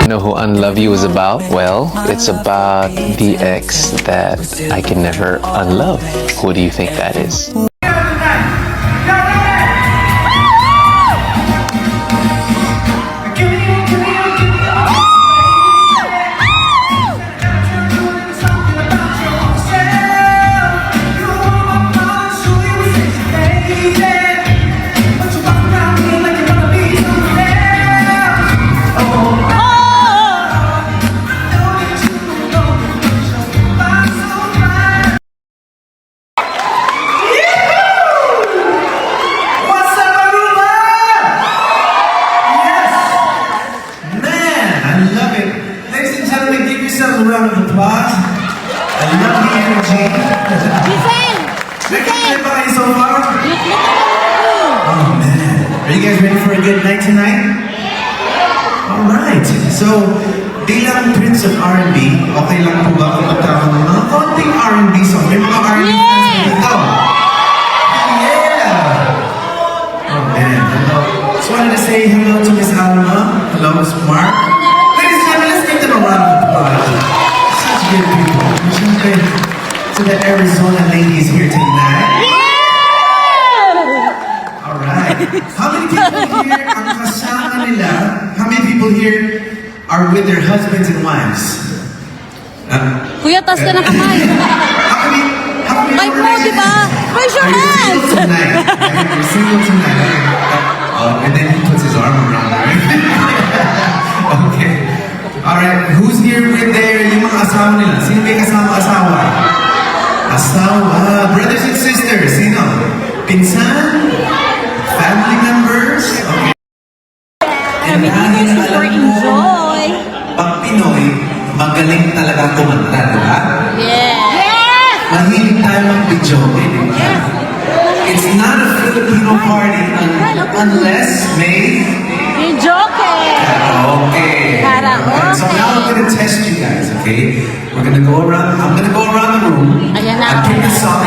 Know who Unlove You is about? Well, it's about the ex that I can never unlove. Who do you think that is? A round of applause. I love the energy. Everybody so far? Oh man. Are you guys ready for a good night tonight? Alright. So, bilang Prince of R&B, okay lang po ba kung magtawag ng mga konting R&B song? May mga R&B fans dito. Yeah! Oh man. Hello. Just wanted to say hello to Miss Alma. Hello, Miss Mark. Ladies and gentlemen, let's give them a round of applause. Such good people. To the Arizona ladies here tonight. Yeah! Alright. How many people here ang kasama nila? How many people here are with their husbands and wives? Kuya, taas ka ng kamay. How many Like mo, di ba? Raise your hands! Single tonight. You're single tonight. And then he puts his arm around her. Okay. Alright, who's here with yung mga asawa nila? Sino may kasama-asawa? Asawa. Brothers and sisters, sino? Pinsan? Family members? Okay. And dahil alam mo, pag Pinoy, magaling talaga kumanta, di ba? Yes! Mahilig tayo ng videoke, di ba? It's not a Filipino party unless may Videoke! karaoke. Karaoke. So now I'm going to test you guys, okay? We're going to go around, I'm going to go around the room. Ayan na. And pick a song.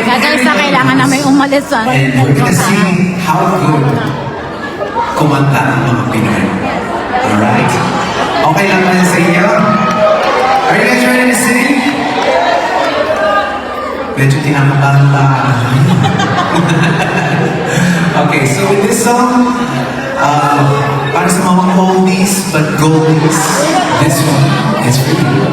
Guys, na kailangan na may umalis. And we're going to see how good kumanta ang mga Pinoy. Alright? Okay lang ba sa inyo? Are you guys ready to sing? Medyo tinakabahan ba? Okay, so with this song, para sa mga oldies but goldies, this one is for you.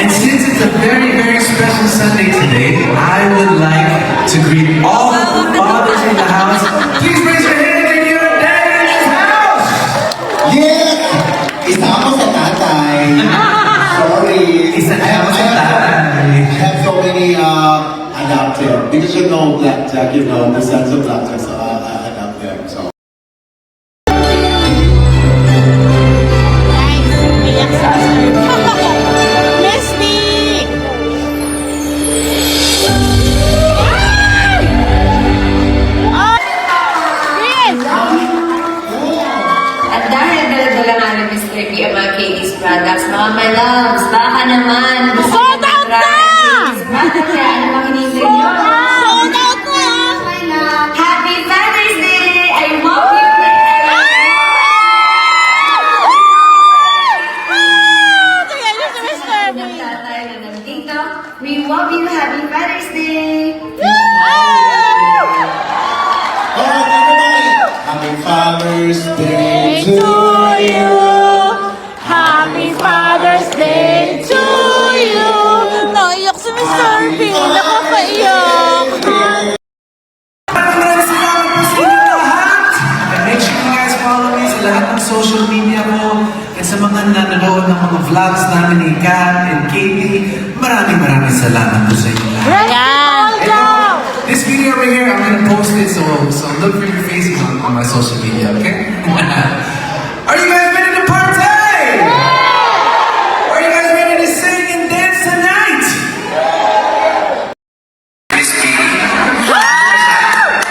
And since it's a very, very special Sunday today, I would like to greet all the fathers in the house. Please raise your hand if you're a dad in this house! Yeah! Isa ako sa tatay. Sorry. Isa ako sa tatay. I have so many adopted. Because you know Blackjack, you know the sons of Blackjack, so I adopt them. So. At dahil dala-dala nga ng Mr. P ang mga KD's products, mga my loves, baka naman gusto nyo Sold out na! KD's products, kaya ano bang hinihintay nyo? Sold out na! Happy Father's Day! I hope you tatay na nandito. We love you. Happy Father's Day! Alright, everybody! Happy Father's Day to you! Happy Father's Day to you! Naiyak si Mr. B. Nakapaiyak. Maraming salamat po sa inyo lahat! And make sure you guys follow me sa lahat ng social media ko at sa mga nanonood ng mga vlogs namin ni Kat and Katie. Maraming salamat po sa inyo lahat. Ayan. This video right here, I'm gonna post it, so look for your faces on my social media, okay? Are you guys ready to party? Are you guys ready to sing and dance tonight? Miss Katie?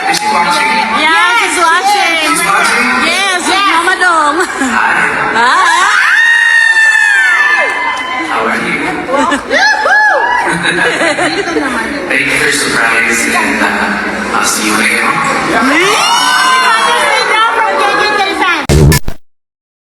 Is she watching? Yeah, she's watching. She's watching? Yes, Mama Dong. Hi. How are you? naman. Thank you for surprise and